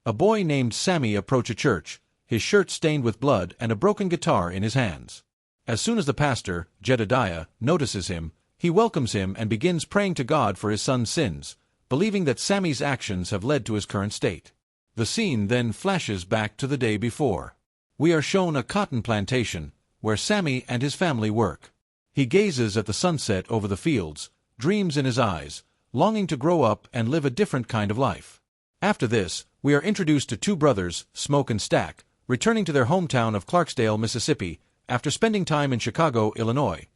A boy named Sammy approaches a church, his shirt stained with blood and a broken guitar in his hands. As soon as the pastor, Jedediah, notices him, he welcomes him and begins praying to God for his son's sins, believing that Sammy's actions have led to his current state. The scene then flashes back to the day before. We are shown a cotton plantation, where Sammy and his family work. He gazes at the sunset over the fields, dreams in his eyes, longing to grow up and live a different kind of life. After this, we are introduced to two brothers, Smoke and Stack, returning to their hometown of Clarksdale, Mississippi, after spending time in Chicago, Illinois.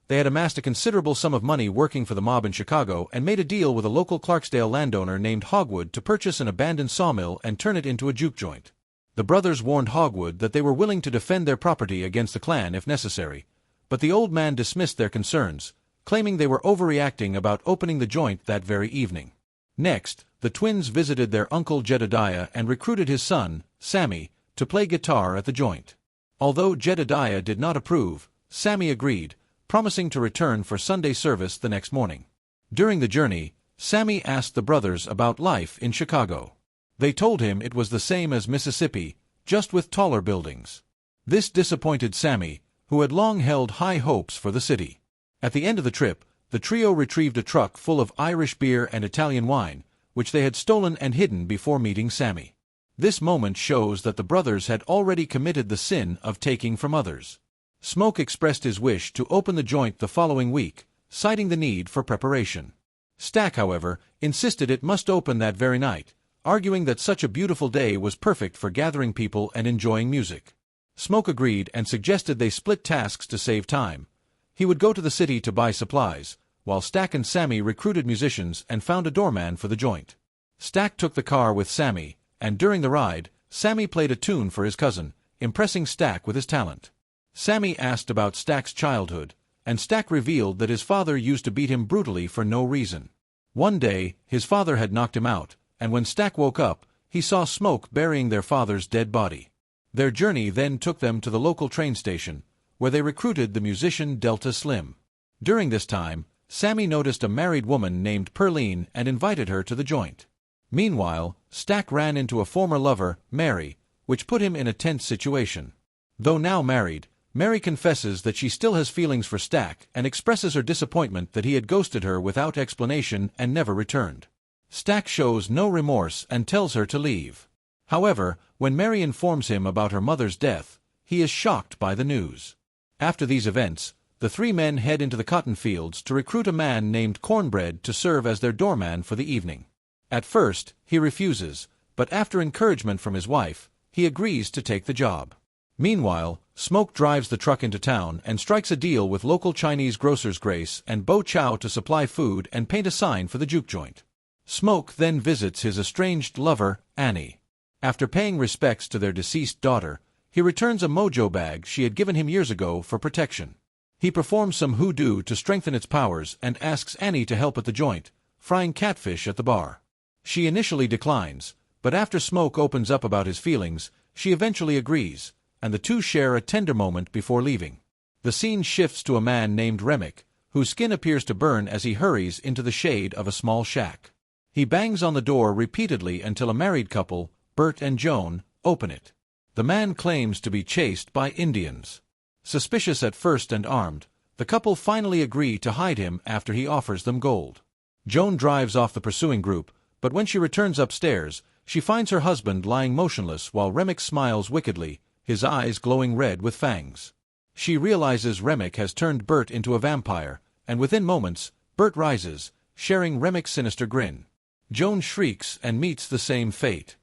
They had amassed a considerable sum of money working for the mob in Chicago and made a deal with a local Clarksdale landowner named Hogwood to purchase an abandoned sawmill and turn it into a juke joint. The brothers warned Hogwood that they were willing to defend their property against the Klan if necessary, but the old man dismissed their concerns, claiming they were overreacting about opening the joint that very evening. Next, the twins visited their uncle Jedediah and recruited his son, Sammy, to play guitar at the joint. Although Jedediah did not approve, Sammy agreed, promising to return for Sunday service the next morning. During the journey, Sammy asked the brothers about life in Chicago. They told him it was the same as Mississippi, just with taller buildings. This disappointed Sammy, who had long held high hopes for the city. At the end of the trip, the trio retrieved a truck full of Irish beer and Italian wine, which they had stolen and hidden before meeting Sammy. This moment shows that the brothers had already committed the sin of taking from others. Smoke expressed his wish to open the joint the following week, citing the need for preparation. Stack, however, insisted it must open that very night, arguing that such a beautiful day was perfect for gathering people and enjoying music. Smoke agreed and suggested they split tasks to save time. He would go to the city to buy supplies, while Stack and Sammy recruited musicians and found a doorman for the joint. Stack took the car with Sammy, and during the ride, Sammy played a tune for his cousin, impressing Stack with his talent. Sammy asked about Stack's childhood, and Stack revealed that his father used to beat him brutally for no reason. One day, his father had knocked him out, and when Stack woke up, he saw Smoke burying their father's dead body. Their journey then took them to the local train station, where they recruited the musician Delta Slim. During this time, Sammy noticed a married woman named Perline and invited her to the joint. Meanwhile, Stack ran into a former lover, Mary, which put him in a tense situation. Though now married, Mary confesses that she still has feelings for Stack and expresses her disappointment that he had ghosted her without explanation and never returned. Stack shows no remorse and tells her to leave. However, when Mary informs him about her mother's death, he is shocked by the news. After these events, the three men head into the cotton fields to recruit a man named Cornbread to serve as their doorman for the evening. At first, he refuses, but after encouragement from his wife, he agrees to take the job. Meanwhile, Smoke drives the truck into town and strikes a deal with local Chinese grocers Grace and Bo Chow to supply food and paint a sign for the juke joint. Smoke then visits his estranged lover, Annie. After paying respects to their deceased daughter, he returns a mojo bag she had given him years ago for protection. He performs some hoodoo to strengthen its powers and asks Annie to help at the joint, frying catfish at the bar. She initially declines, but after Smoke opens up about his feelings, she eventually agrees, and the two share a tender moment before leaving. The scene shifts to a man named Remick, whose skin appears to burn as he hurries into the shade of a small shack. He bangs on the door repeatedly until a married couple, Bert and Joan, open it. The man claims to be chased by Indians. Suspicious at first and armed, the couple finally agree to hide him after he offers them gold. Joan drives off the pursuing group, but when she returns upstairs, she finds her husband lying motionless while Remick smiles wickedly, his eyes glowing red with fangs. She realizes Remick has turned Bert into a vampire, and within moments, Bert rises, sharing Remick's sinister grin. Joan shrieks and meets the same fate.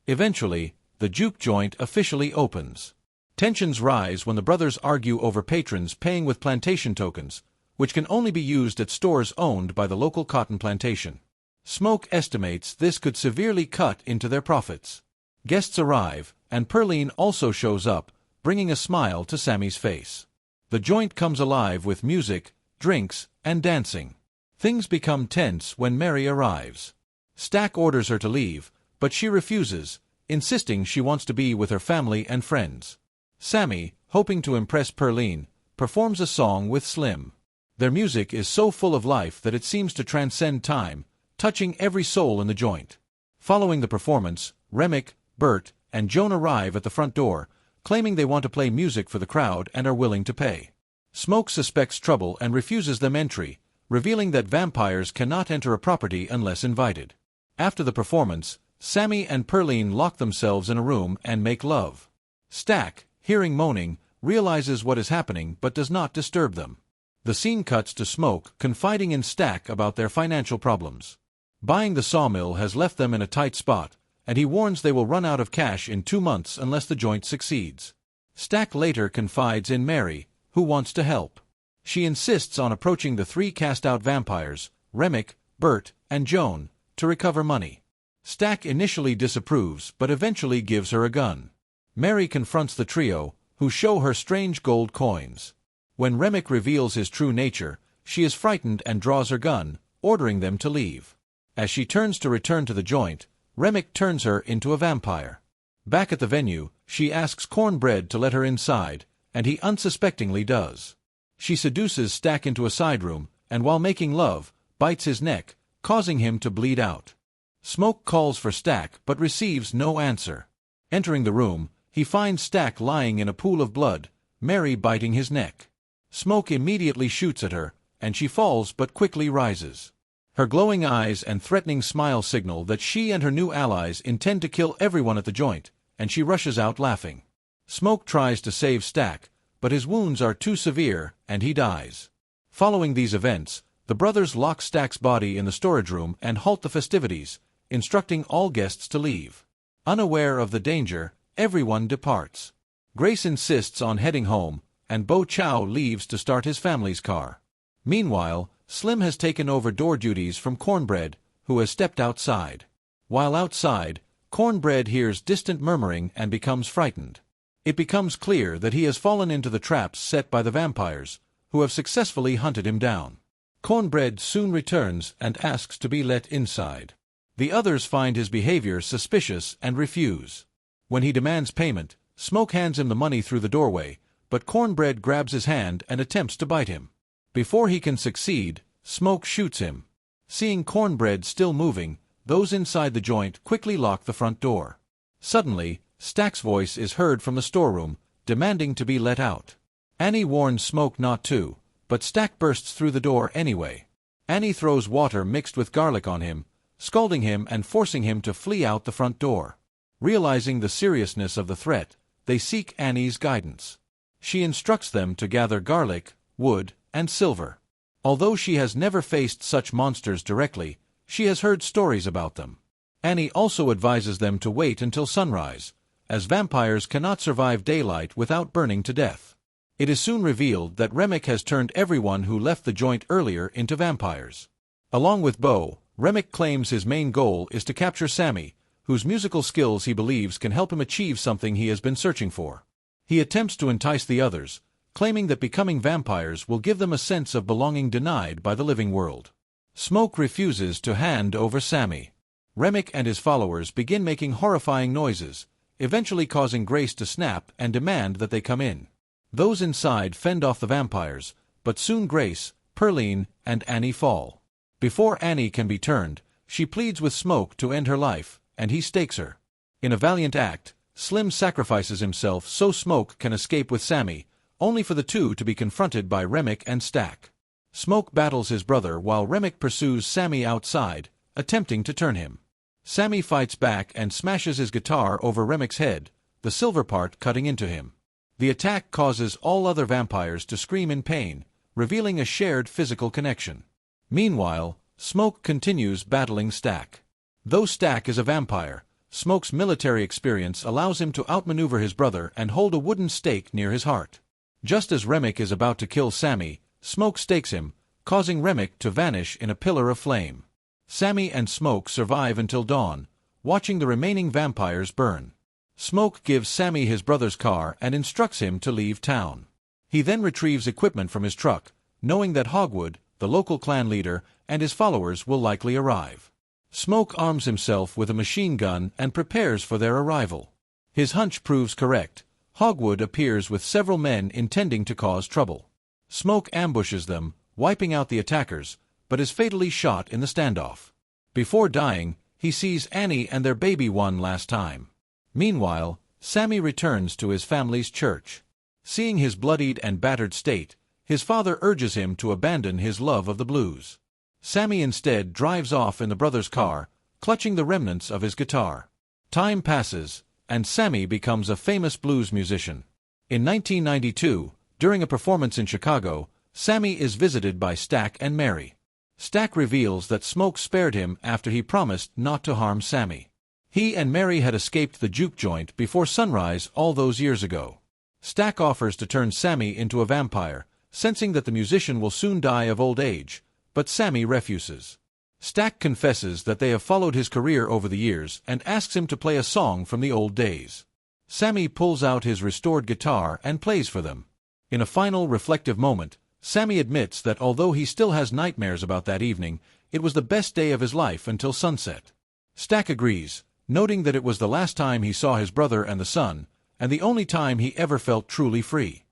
Eventually, the juke joint officially opens. Tensions rise when the brothers argue over patrons paying with plantation tokens, which can only be used at stores owned by the local cotton plantation. Smoke estimates this could severely cut into their profits. Guests arrive, and Perline also shows up, bringing a smile to Sammy's face. The joint comes alive with music, drinks, and dancing. Things become tense when Mary arrives. Stack orders her to leave, but she refuses, insisting she wants to be with her family and friends. Sammy, hoping to impress Perline, performs a song with Slim. Their music is so full of life that it seems to transcend time, touching every soul in the joint. Following the performance, Remick, Bert, and Joan arrive at the front door, claiming they want to play music for the crowd and are willing to pay. Smoke suspects trouble and refuses them entry, revealing that vampires cannot enter a property unless invited. After the performance, Sammy and Pearline lock themselves in a room and make love. Stack, hearing moaning, realizes what is happening but does not disturb them. The scene cuts to Smoke confiding in Stack about their financial problems. Buying the sawmill has left them in a tight spot, and he warns they will run out of cash in 2 months unless the joint succeeds. Stack later confides in Mary, who wants to help. She insists on approaching the 3 cast-out vampires, Remick, Bert, and Joan, to recover money. Stack initially disapproves but eventually gives her a gun. Mary confronts the trio, who show her strange gold coins. When Remick reveals his true nature, she is frightened and draws her gun, ordering them to leave. As she turns to return to the joint, Remick turns her into a vampire. Back at the venue, she asks Cornbread to let her inside, and he unsuspectingly does. She seduces Stack into a side room, and while making love, bites his neck, causing him to bleed out. Smoke calls for Stack but receives no answer. Entering the room, he finds Stack lying in a pool of blood, Mary biting his neck. Smoke immediately shoots at her, and she falls but quickly rises. Her glowing eyes and threatening smile signal that she and her new allies intend to kill everyone at the joint, and she rushes out laughing. Smoke tries to save Stack, but his wounds are too severe, and he dies. Following these events, the brothers lock Stack's body in the storage room and halt the festivities, instructing all guests to leave. Unaware of the danger, everyone departs. Grace insists on heading home, and Bo Chow leaves to start his family's car. Meanwhile, Slim has taken over door duties from Cornbread, who has stepped outside. While outside, Cornbread hears distant murmuring and becomes frightened. It becomes clear that he has fallen into the traps set by the vampires, who have successfully hunted him down. Cornbread soon returns and asks to be let inside. The others find his behavior suspicious and refuse. When he demands payment, Smoke hands him the money through the doorway, but Cornbread grabs his hand and attempts to bite him. Before he can succeed, Smoke shoots him. Seeing Cornbread still moving, those inside the joint quickly lock the front door. Suddenly, Stack's voice is heard from the storeroom, demanding to be let out. Annie warns Smoke not to, but Stack bursts through the door anyway. Annie throws water mixed with garlic on him, scalding him and forcing him to flee out the front door. Realizing the seriousness of the threat, they seek Annie's guidance. She instructs them to gather garlic, wood, and silver. Although she has never faced such monsters directly, she has heard stories about them. Annie also advises them to wait until sunrise, as vampires cannot survive daylight without burning to death. It is soon revealed that Remick has turned everyone who left the joint earlier into vampires. Along with Bo, Remick claims his main goal is to capture Sammy, whose musical skills he believes can help him achieve something he has been searching for. He attempts to entice the others, claiming that becoming vampires will give them a sense of belonging denied by the living world. Smoke refuses to hand over Sammy. Remick and his followers begin making horrifying noises, eventually causing Grace to snap and demand that they come in. Those inside fend off the vampires, but soon Grace, Pearline, and Annie fall. Before Annie can be turned, she pleads with Smoke to end her life, and he stakes her. In a valiant act, Slim sacrifices himself so Smoke can escape with Sammy, only for the two to be confronted by Remick and Stack. Smoke battles his brother while Remick pursues Sammy outside, attempting to turn him. Sammy fights back and smashes his guitar over Remick's head, the silver part cutting into him. The attack causes all other vampires to scream in pain, revealing a shared physical connection. Meanwhile, Smoke continues battling Stack. Though Stack is a vampire, Smoke's military experience allows him to outmaneuver his brother and hold a wooden stake near his heart. Just as Remick is about to kill Sammy, Smoke stakes him, causing Remick to vanish in a pillar of flame. Sammy and Smoke survive until dawn, watching the remaining vampires burn. Smoke gives Sammy his brother's car and instructs him to leave town. He then retrieves equipment from his truck, knowing that Hogwood, the local clan leader, and his followers will likely arrive. Smoke arms himself with a machine gun and prepares for their arrival. His hunch proves correct. Hogwood appears with several men intending to cause trouble. Smoke ambushes them, wiping out the attackers, but is fatally shot in the standoff. Before dying, He sees Annie and their baby one last time. Meanwhile, Sammy returns to his family's church. Seeing his bloodied and battered state, his father urges him to abandon his love of the blues. Sammy instead drives off in the brother's car, clutching the remnants of his guitar. Time passes, and Sammy becomes a famous blues musician. In 1992, during a performance in Chicago, Sammy is visited by Stack and Mary. Stack reveals that Smoke spared him after he promised not to harm Sammy. He and Mary had escaped the Juke joint before sunrise all those years ago. Stack offers to turn Sammy into a vampire, sensing that the musician will soon die of old age, but Sammy refuses. Stack confesses that they have followed his career over the years and asks him to play a song from the old days. Sammy pulls out his restored guitar and plays for them. In a final reflective moment, Sammy admits that although he still has nightmares about that evening, it was the best day of his life until sunset. Stack agrees, noting that it was the last time he saw his brother and the sun, and the only time he ever felt truly free.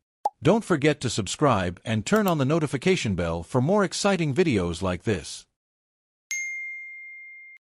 Don't forget to subscribe and turn on the notification bell for more exciting videos like this.